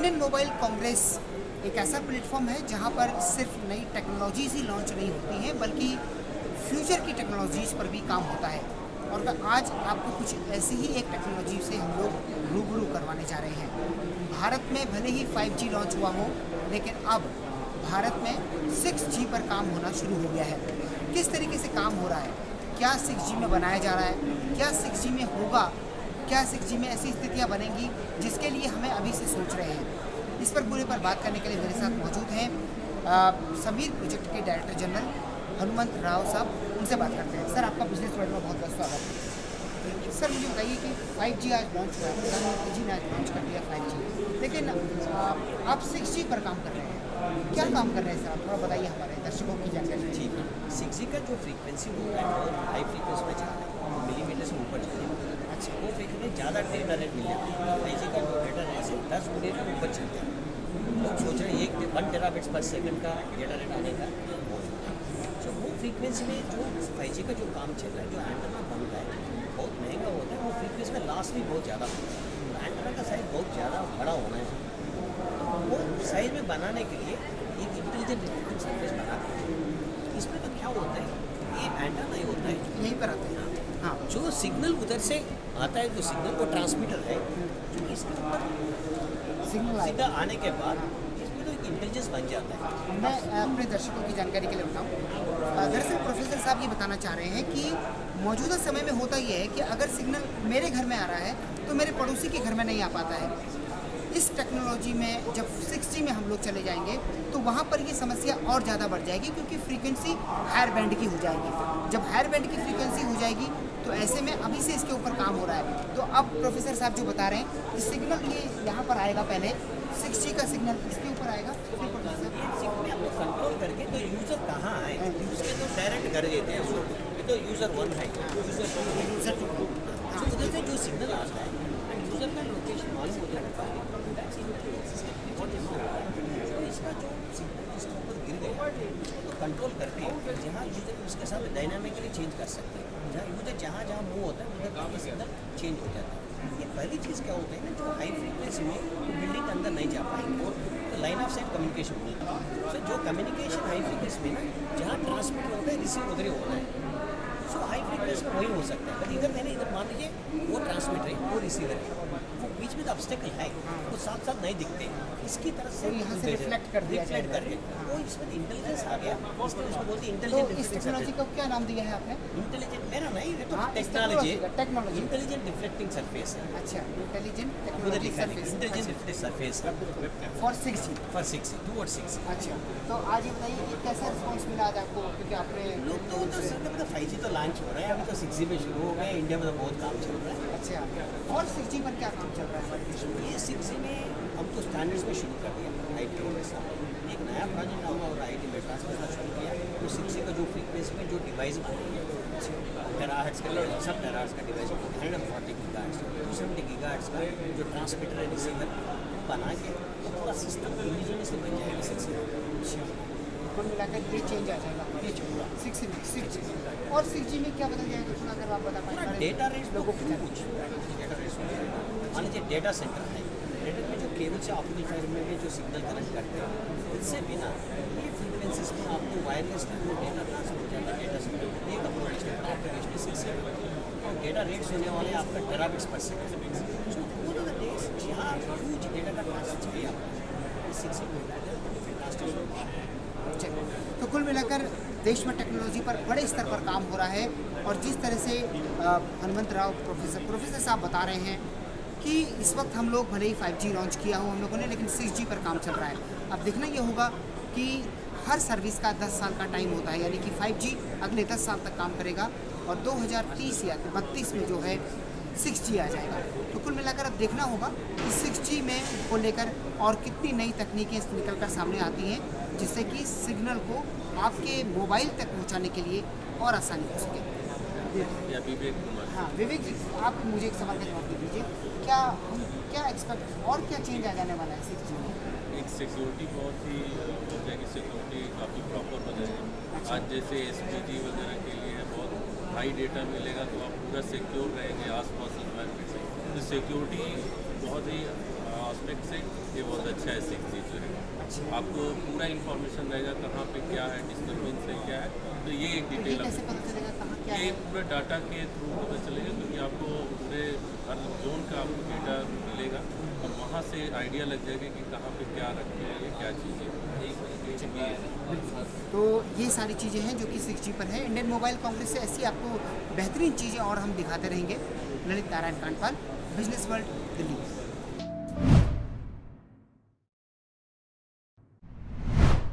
Indian mobile Congress एक ऐसा platform है जहां पर सिर्फ नई टेक्नोलॉजीज ही लॉन्च नहीं होती हैं बल्कि फ्यूचर की टेक्नोलॉजीज़ पर भी काम होता है। और आज आपको कुछ ऐसी ही एक टेक्नोलॉजी से हम लोग रूबरू करवाने जा रहे हैं। भारत में भले ही 5G लॉन्च हुआ हो, लेकिन अब भारत में 6G पर काम होना शुरू हो गया है। किस तरीके से काम हो रहा है, क्या 6G में बनाया जा रहा है, क्या 6G में होगा, क्या 6G में ऐसी स्थितियां बनेंगी जिसके लिए हमें अभी से सोच रहे हैं। इस पर पूरे पर बात करने के लिए मेरे साथ मौजूद हैं समीर प्रोजेक्ट के डायरेक्टर जनरल हनुमंत राव साहब। उनसे बात करते हैं। सर, आपका बिजनेस वर्ल्ड में बहुत बहुत स्वागत है। सर, मुझे बताइए कि 5G आज लॉन्च हुआ है, प्रधानमंत्री जी ने आज लॉन्च कर दिया 5G, लेकिन आप 6G पर काम कर रहे हैं। क्या काम कर रहे हैं सर, आप थोड़ा बताइए हमारे दर्शकों की जानकारी। ठीक है, 6G का जो फ्रीक्वेंसी होता है वो हाई फ्रीक्वेंसी में जा रहा है, मिलीमीटर से ऊपर चल रहा है। अच्छा, वो फ्रीक्वेंसी ज़्यादा डेटा रेट मिल जाता है। 5G का जो डेटा रेट है 10 गुने का ऊपर चलता है। लोग सोच रहे हैं 1 टेराबिट्स पर सेकंड का डेटा रेट आने का हो सकता है। तो वो फ्रीक्वेंसी में जो 5G का जो काम चल रहा है, जो एंटेना बनता है बहुत महंगा होता है, वो फ्रीक्वेंसी में लास्ट भी बहुत ज़्यादा होता है। एंटेना का साइज़ बहुत ज़्यादा बड़ा होना है, तो वो साइज़ में बनाने के लिए एक इंटेलिजेंट रिफ्लेक्टिंग सरफेस बनाते हैं। इसमें तो क्या होता है, ये एंटेना नहीं होता है, यहीं पर आते हैं। हाँ, जो सिग्नल उधर से आता है, जो सिग्नल वो ट्रांसमीटर है, जो इसके ऊपर सिग्नल सीधा आने के बाद इसमें तो एक इंटेलिजेंस बन जाता है। मैं अपने दर्शकों की जानकारी के लिए बताऊं। दरअसल प्रोफेसर साहब ये बताना चाह रहे हैं कि मौजूदा समय में होता ये है कि अगर सिग्नल मेरे घर में आ रहा है तो मेरे पड़ोसी के घर में नहीं आ पाता है। इस टेक्नोलॉजी में जब 6G में हम लोग चले जाएंगे तो वहाँ पर ये समस्या और ज़्यादा बढ़ जाएगी, क्योंकि फ्रीक्वेंसी हायर बैंड की हो जाएगी। जब हायर बैंड की फ्रीक्वेंसी हो जाएगी तो ऐसे में अभी से इसके ऊपर काम हो रहा है। तो अब प्रोफेसर साहब जो बता रहे हैं कि सिग्नल ये यहाँ पर आएगा, पहले 6G का सिग्नल इसके ऊपर आएगा, फिर में आपको कंट्रोल करके तो यूज़र कहाँ आए, उसके तो डायरेक्ट कर देते हैं उसको। ये तो यूज़र 1 है, यूज़र 2 तो उधर से जो सिग्नल आता है यूज़र का लोकेशन मालूम हो जाता है। तो इसका जो सिग्नल इसके ऊपर गिर गया तो कंट्रोल करके जहाँ यूज़र उसके साथ डायनामिकली चेंज कर सकते हैं। जहाँ यूज़र जहाँ जहाँ मूव होता है उधर ये सिग्नल चेंज हो जाता है। ये पहली चीज़ क्या होता है ना, जो हाई फ्रीक्वेंसी में बिल्डिंग के अंदर नहीं जा पाएंगे तो लाइन ऑफ साइट कम्युनिकेशन होता है। सो जो कम्युनिकेशन हाई फ्रीक्वेंसी में ना जहाँ ट्रांसमिट होता है रिसीव उधर ही होता है। सो हाई फ्रीक्वेंसी में वही हो सकता है, बट इधर मैंने इधर मान लीजिए वो ट्रांसमीटर है, वो रिसीवर है, वो बीच में तो ऑब्स्टेकल है, वो साथ साथ नहीं दिखते। इसकी तरफ से यहाँ से रिफ्लेक्ट कर दिया रिफ्लेक्ट करके वो इसमें इंटेलिजेंस आ गया। इसको बोलते हैं इंटेलिजेंट। तो इस टेक्नोलॉजी को क्या नाम दिया है आपने? इंटेलिजेंट मेरा नहीं, ये तो टेक्नोलॉजी इंटेलिजेंट रिफ्लेक्टिंग सरफेस है। अच्छा, इंटेलिजेंट उधर टेक्नोलॉजी लिखा है intelligent reflecting surface for 6G। For 6G toward 6G। अच्छा, तो आज ये बताइए कि कैसा रिस्पॉन्स मिला आज आपको, क्योंकि आपने लोग तो मतलब 5G तो लॉन्च हो रहा है, अभी तो 6G में शुरू हो गया। इंडिया में तो बहुत काम चल रहा है। अच्छा, और 6G पर क्या काम चल रहा है हमारे देश में? ये 6G में हम तो स्टैंडर्ड्स में शुरू कर दिया। IT के साथ एक नया प्रोजेक्ट हम और IT मेट्रास के साथ शुरू किया। तो 6G का जो फ्रीक्वेंसी में जो डिवाइस बनेंगे टेराहर्ट्ज़ का, सब टेराहर्ट्ज़ का डिवाइस 140 गीगाहर्ट्ज़ 270 गीगाहर्ट्ज़ का जो ट्रांसमीटर है रिसीवर बना के तो पूरा सिस्टम इंडिजिनियसली बन जाएगा 6G। कुल मिलाकर ये चेंज आ जाएगा, ये चूँगा 6G और 6G में क्या बदल जाएगा, थोड़ा अगर आप बता पाएँ। डेटा रेट्स लोगों को कुछ डेटा रेट्स मान लीजिए डेटा सेंटर है, डेटा में जो केबल से ऑप्टिकल फाइबर में जो सिग्नल कनेक्ट करते हैं, इससे बिना ये फ्रीक्वेंसीज में आपको वायरलेस डेटा ट्रांसफर हो जाता है। डेटा सेंटर एक अप्रोच 6 और डेटा रेट्स होने वाले आपका टेराबिट्स पर सेकंड। यहाँ ह्यूज डेटा का ट्रांसफर चाहिए आपको 6 तो कुल मिलाकर देश में टेक्नोलॉजी पर बड़े स्तर पर काम हो रहा है। और जिस तरह से हनुमंत राव प्रोफेसर साहब बता रहे हैं कि इस वक्त हम लोग भले ही 5G लॉन्च किया हो हम लोगों ने, लेकिन 6G पर काम चल रहा है। अब देखना ये होगा कि हर सर्विस का 10 साल का टाइम होता है, यानी कि 5G अगले 10 साल तक काम करेगा और 2030 या 32 में जो है 6G आ जाएगा। तो कुल मिलाकर अब देखना होगा कि 6G में को लेकर और कितनी नई तकनीकें निकल कर सामने आती हैं, जिससे कि सिग्नल को आपके मोबाइल तक पहुंचाने के लिए और आसानी हो सके। या विवेक कुमार। हाँ विवेक जी, आप मुझे एक सवाल का जवाब दे दीजिए, क्या एक्सपेक्ट और क्या चेंज आ जाने वाला है 6G में? एक सिक्योरिटी बहुत ही हो जाएगी, सिक्योरिटी काफ़ी प्रॉपर हो जाएगी। आज जैसे SPG वगैरह के लिए बहुत हाई डेटा मिलेगा तो आप पूरा सिक्योर रहेंगे आसपास इन्वायरमेंट से। तो सिक्योरिटी बहुत ही एस्पेक्ट से ये बहुत अच्छा है 6G जो है। आपको पूरा इन्फॉर्मेशन रहेगा कहाँ पे क्या है, डिस्टर्बेंस है क्या है, तो ये एक तो ये डिटेल कैसे पता चलेगा कहाँ क्या ये है? पूरा डाटा के थ्रू पता चलेगा, क्योंकि आपको पूरे हर जोन का आपको डेटा मिलेगा और वहाँ से आइडिया लग जाएगा कि कहाँ पे क्या रखे हैं या क्या चीज़ें। तो ये सारी चीज़ें हैं जो कि 6G पर है। इंडियन मोबाइल कांग्रेस से ऐसी आपको बेहतरीन चीज़ें और हम दिखाते रहेंगे। Lalit Narayan Kandpal, business world, Delhi.